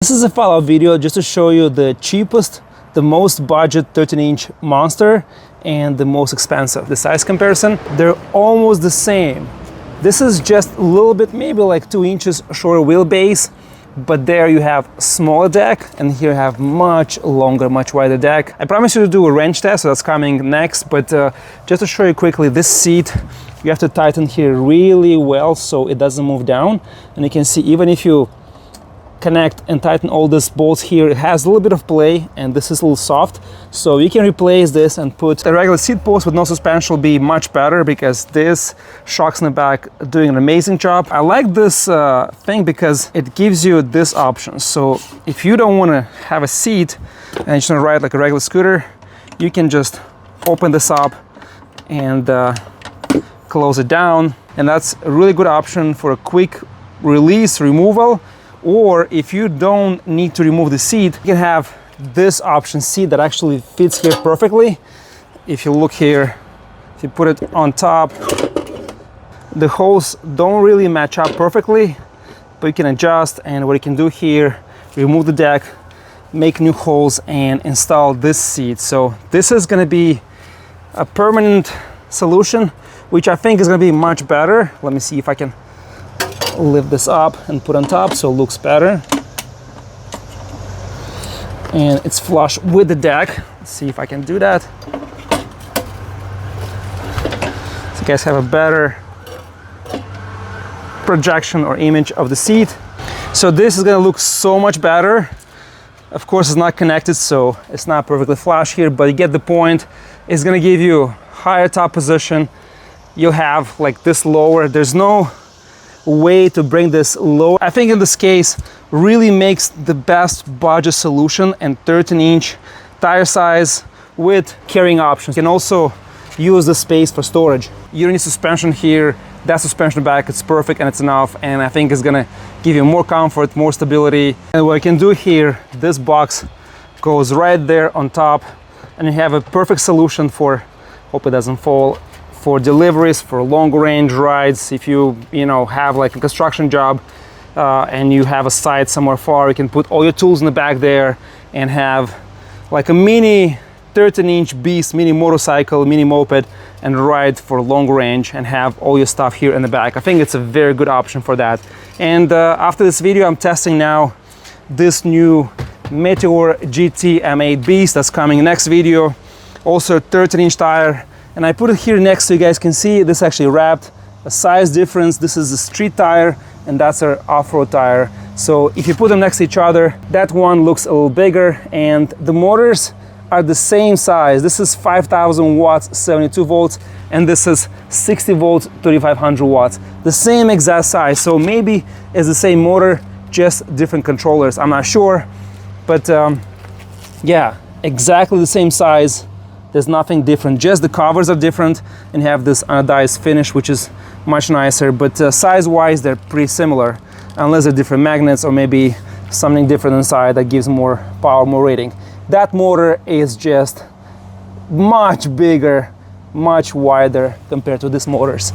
This is a follow-up video just to show you the cheapest, the most budget 13-inch monster and the most expensive. The size comparison, they're almost the same. This is just a little bit, maybe like 2 inches shorter wheelbase, but there you have smaller deck and here you have much longer, much wider deck. I promise you to do a wrench test, so that's coming next, but just to show you quickly, this seat, you have to tighten here really well so it doesn't move down. And you can see even if you connect and tighten all these bolts here, it has a little bit of play and this is a little soft, so you can replace this and put a regular seat post with no suspension. Will be much better because this shocks in the back doing an amazing job. I like this thing because it gives you this option. So if you don't want to have a seat and you just want to ride like a regular scooter, you can just open this up and close it down, and that's a really good option for a quick release removal. Or if you don't need to remove the seat, you can have this option seat that actually fits here perfectly. If you look here, if you put it on top, the holes don't really match up perfectly, but you can adjust, and what you can do here, remove the deck, make new holes and install this seat. So this is going to be a permanent solution, which I think is going to be much better. Let me see if I can lift this up and put on top so it looks better, and it's flush with the deck. Let's see if I can do that so you guys have a better projection or image of the seat. So this is going to look so much better. Of course it's not connected, so it's not perfectly flush here, but you get the point. It's going to give you higher top position. You'll have like this lower, there's no way to bring this low. I think in this case really makes the best budget solution, and 13-inch tire size with carrying options. You can also use the space for storage. You don't need suspension here. That suspension back, it's perfect and it's enough, and I think it's gonna give you more comfort, more stability. And what I can do here, this box goes right there on top, and you have a perfect solution for, hope it doesn't fall, for deliveries, for long range rides. If you have like a construction job and you have a site somewhere far, you can put all your tools in the back there and have like a mini 13-inch beast, mini motorcycle, mini moped, and ride for long range and have all your stuff here in the back. I think it's a very good option for that. And after this video, I'm testing now this new Meteor GT M8 Beast that's coming next video. Also a 13-inch tire. And I put it here next so you guys can see this actually wrapped. A size difference, this is a street tire and that's our off-road tire. So if you put them next to each other, that one looks a little bigger, and the motors are the same size. This is 5,000 watts, 72 volts, and this is 60 volts, 3,500 watts. The same exact size, so maybe it's the same motor, just different controllers. I'm not sure, but yeah, exactly the same size. There's nothing different, just the covers are different and have this anodized finish, which is much nicer, but size-wise they're pretty similar, unless they're different magnets or maybe something different inside that gives more power, more rating. That motor is just much bigger, much wider compared to these motors.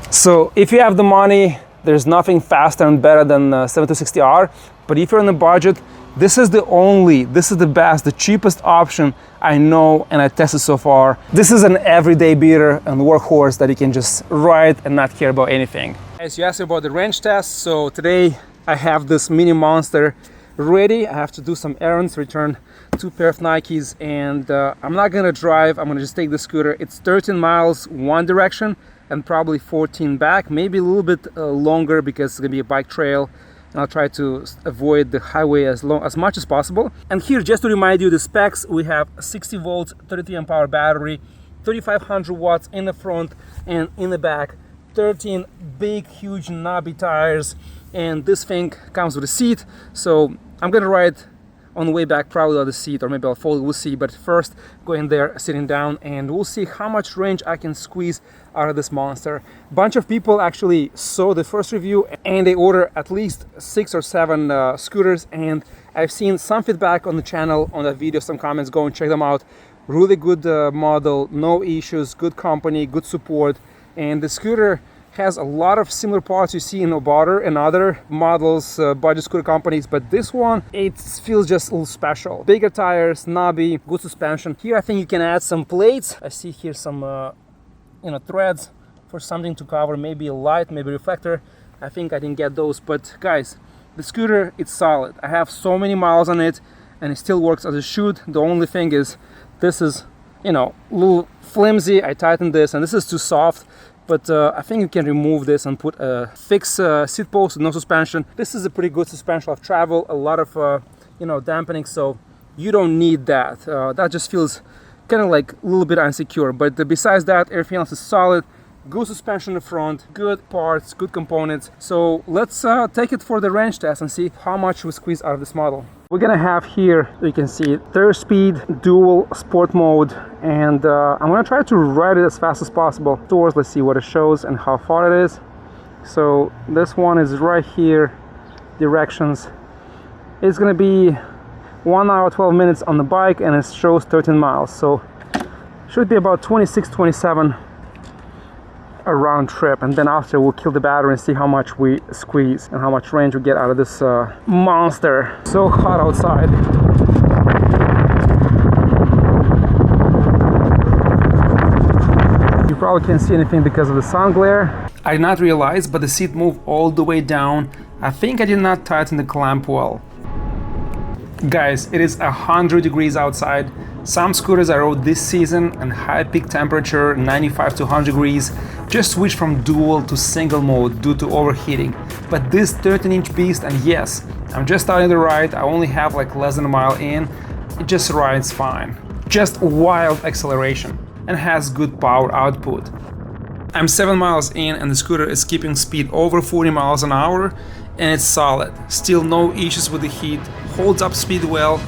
So if you have the money, there's nothing faster and better than 7260R, but if you're on the budget, this is the best, the cheapest option I know and I tested so far. This is an everyday beater and workhorse that you can just ride and not care about anything. As you asked about the wrench test, so today I have this mini monster ready. I have to do some errands, return 2 pair of Nikes, and I'm not gonna drive, I'm gonna just take the scooter. It's 13 miles one direction and probably 14 back, maybe a little bit longer because it's gonna be a bike trail. And I'll try to avoid the highway as much as possible. And here, just to remind you the specs, we have 60 volts, 33 amp hour battery, 3,500 watts in the front and in the back, 13 big, huge, knobby tires, and this thing comes with a seat. So I'm gonna ride on the way back probably on the seat, or maybe I'll fold it, we'll see. But first, going there, sitting down, and we'll see how much range I can squeeze out of this monster. A bunch of people actually saw the first review and they order at least 6 or 7 scooters, and I've seen some feedback on the channel, on that video, some comments. Go and check them out. Really good model, no issues, good company, good support, and the scooter has a lot of similar parts you see in Obater and other models, budget scooter companies, but this one, it feels just a little special. Bigger tires, knobby, good suspension. Here I think you can add some plates. I see here some threads for something to cover, maybe a light, maybe a reflector. I think I didn't get those, but guys, the scooter, it's solid. I have so many miles on it and it still works as it should. The only thing is this is, a little flimsy. I tightened this and this is too soft. But I think you can remove this and put a fixed seat post with no suspension. This is a pretty good suspension of travel, a lot of dampening, so you don't need that. That just feels kind of like a little bit insecure. But besides that, everything else is solid. Good suspension in the front, good parts, good components. So let's take it for the range test and see how much we squeeze out of this model. We're gonna have here, you can see, third speed, dual sport mode, and I'm gonna try to ride it as fast as possible. Towards, let's see what it shows and how far it is. So this one is right here, directions. It's gonna be 1 hour 12 minutes on the bike and it shows 13 miles. So should be about 26, 27 a round trip, and then after we'll kill the battery and see how much we squeeze and how much range we get out of this monster. So hot outside. You probably can't see anything because of the sun glare. I did not realize, but the seat moved all the way down. I think I did not tighten the clamp well. Guys, it is 100 degrees outside. Some scooters I rode this season and high peak temperature, 95 to 100 degrees, just switched from dual to single mode due to overheating. But this 13-inch beast, and yes, I'm just starting to ride, I only have like less than a mile in, it just rides fine. Just wild acceleration and has good power output. I'm 7 miles in and the scooter is keeping speed over 40 miles an hour and it's solid. Still no issues with the heat, holds up speed well,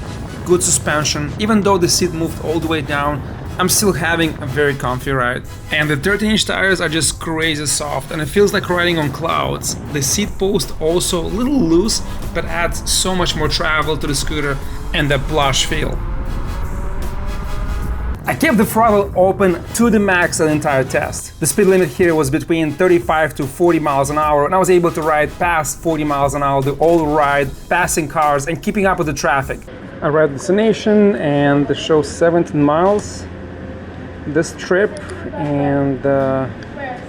good suspension. Even though the seat moved all the way down, I'm still having a very comfy ride. And the 13-inch tires are just crazy soft and it feels like riding on clouds. The seat post also a little loose, but adds so much more travel to the scooter and the plush feel. I kept the throttle open to the max the entire test. The speed limit here was between 35 to 40 miles an hour, and I was able to ride past 40 miles an hour the whole ride, passing cars and keeping up with the traffic. I arrived at destination and it shows 17 miles this trip, and the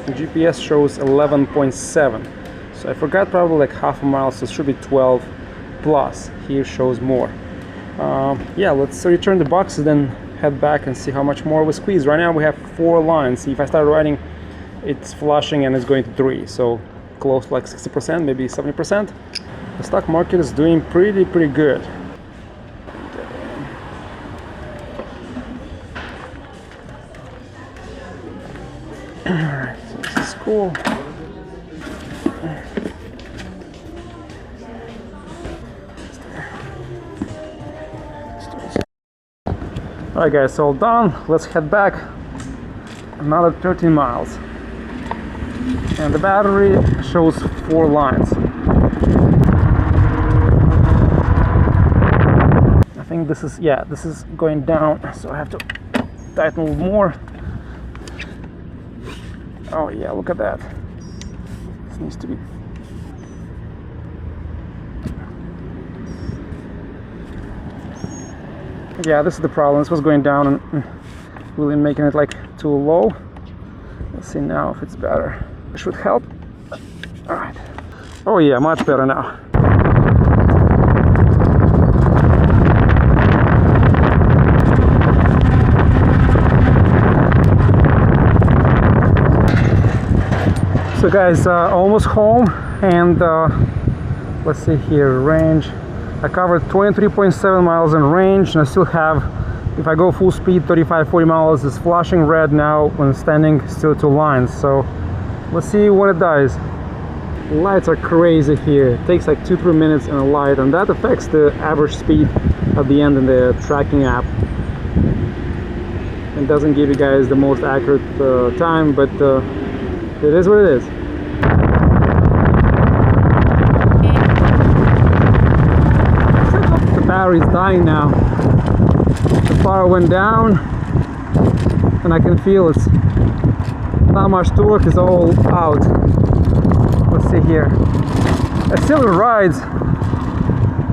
GPS shows 11.7. So I forgot probably like half a mile, so it should be 12 plus. Here shows more. Yeah, let's return the boxes, then head back and see how much more we squeeze. Right now we have 4 lines. If I start riding, it's flushing and it's going to 3, so close to like 60%, maybe 70%. The stock market is doing pretty good. Alright, so this is cool. Alright guys, so all done. Let's head back another 13 miles. And the battery shows 4 lines. I think this is, yeah, this is going down, so I have to tighten a little more. Oh yeah, look at that. This needs to be. Yeah, this is the problem. This was going down and really making it like too low. Let's see now if it's better. It should help. All right. Oh yeah, much better now. So guys, almost home, and let's see here, range. I covered 23.7 miles in range, and I still have, if I go full speed, 35-40 miles. It's flashing red now when standing still 2 lines. So let's see what it does. Lights are crazy here. It takes like 2-3 minutes in a light, and that affects the average speed at the end in the tracking app. It doesn't give you guys the most accurate time, but it is what it is. The battery is dying now. The power went down and I can feel it's not much torque, is all out. Let's see here. It still rides,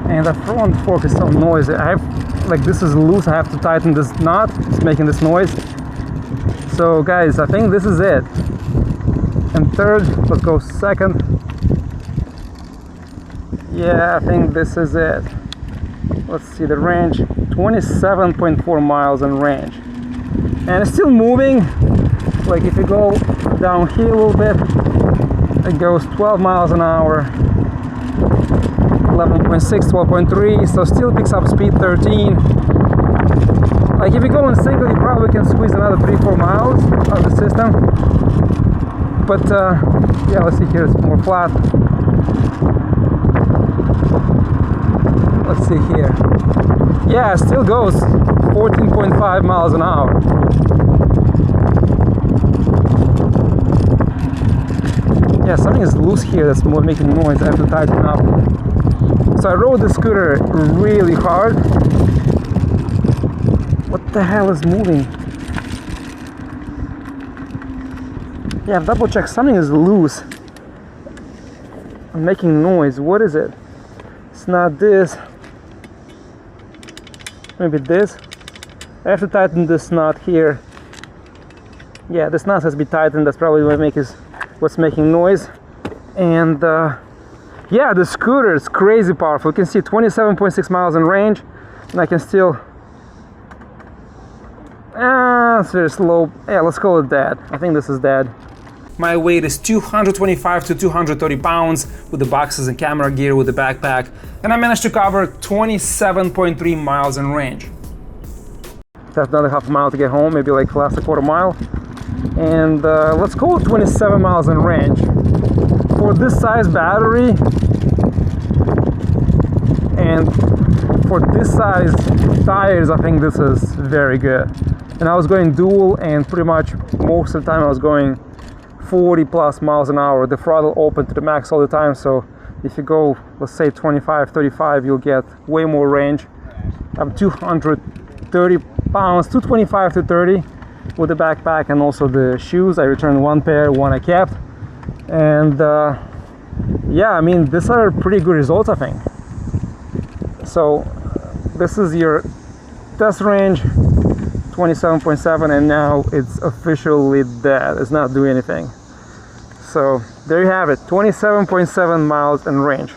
and the front fork is so noisy. I have, like, this is loose, I have to tighten this knot, it's making this noise. So guys, I think this is it. And third, let's go second. Yeah, I think this is it. Let's see the range, 27.4 miles in range. And it's still moving. Like if you go down here a little bit, it goes 12 miles an hour, 11.6, 12.3, so still picks up speed 13. Like if you go in single, you probably can squeeze another 3-4 miles of the system. But yeah, let's see here, it's more flat. Let's see here. Yeah, it still goes 14.5 miles an hour. Yeah, something is loose here that's more making noise. I have to tighten up. So I rode the scooter really hard. What the hell is moving? Yeah, double check. Something is loose. I'm making noise. What is it? It's not this. Maybe this. I have to tighten this knot here. Yeah, this knot has to be tightened. That's probably what's making noise. And yeah, the scooter is crazy powerful. You can see 27.6 miles in range, and I can still it's very slow. Yeah, let's call it dead. I think this is dead. My weight is 225 to 230 pounds with the boxes and camera gear with the backpack, and I managed to cover 27.3 miles in range. That's another half a mile to get home, maybe like last a quarter mile. And let's call it 27 miles in range. For this size battery and for this size tires, I think this is very good. And I was going dual, and pretty much most of the time I was going 40 plus miles an hour. The throttle open to the max all the time, so if you go, let's say 25, 35, you'll get way more range. I'm 230 pounds, 225 to 30 with the backpack and also the shoes. I returned one pair, one I kept. And yeah, I mean, these are pretty good results, I think. So this is your test range, 27.7, and now it's officially dead. It's not doing anything. So there you have it, 27.7 miles in range.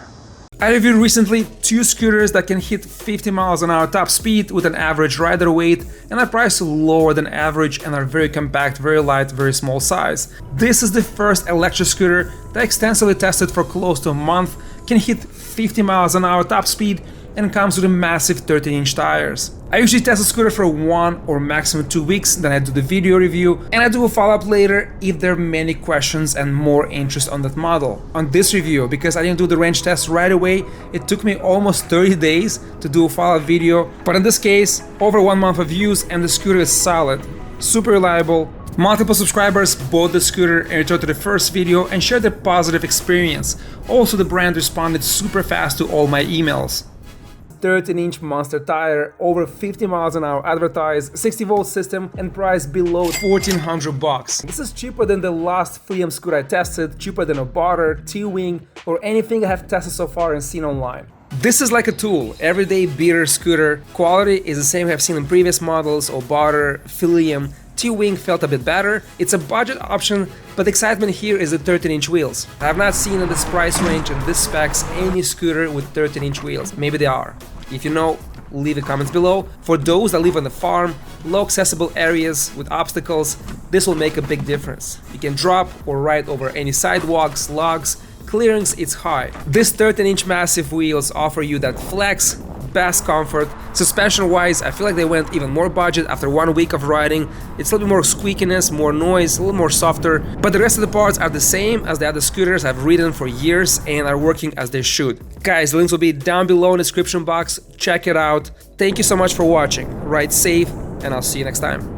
I reviewed recently 2 scooters that can hit 50 miles an hour top speed with an average rider weight and a price lower than average and are very compact, very light, very small size. This is the first electric scooter that I extensively tested for close to a month, can hit 50 miles an hour top speed, and comes with a massive 13-inch tires. I usually test a scooter for 1 or maximum 2 weeks, then I do the video review, and I do a follow-up later if there are many questions and more interest on that model. On this review, because I didn't do the range test right away, it took me almost 30 days to do a follow-up video, but in this case, over 1 month of use, and the scooter is solid, super reliable. Multiple subscribers bought the scooter and returned to the first video and shared their positive experience. Also, the brand responded super fast to all my emails. 13-inch monster tire, over 50 miles an hour advertised, 60-volt system, and priced below $1,400. This is cheaper than the last freedom scooter I tested, cheaper than a Botter, T-Wing, or anything I have tested so far and seen online. This is like a tool, everyday beater scooter. Quality is the same I've seen in previous models, or Botter, Philium. T-Wing felt a bit better. It's a budget option, but the excitement here is the 13-inch wheels. I have not seen in this price range and this specs any scooter with 13-inch wheels. Maybe they are. If you know, leave the comments below. For those that live on the farm, low accessible areas with obstacles, this will make a big difference. You can drop or ride over any sidewalks, logs, clearance is high. This 13-inch massive wheels offer you that flex, best comfort. Suspension wise, I feel like they went even more budget after 1 week of riding. It's a little bit more squeakiness, more noise, a little more softer, but the rest of the parts are the same as the other scooters I've ridden for years and are working as they should. Guys, the links will be down below in the description box. Check it out. Thank you so much for watching. Ride safe, and I'll see you next time.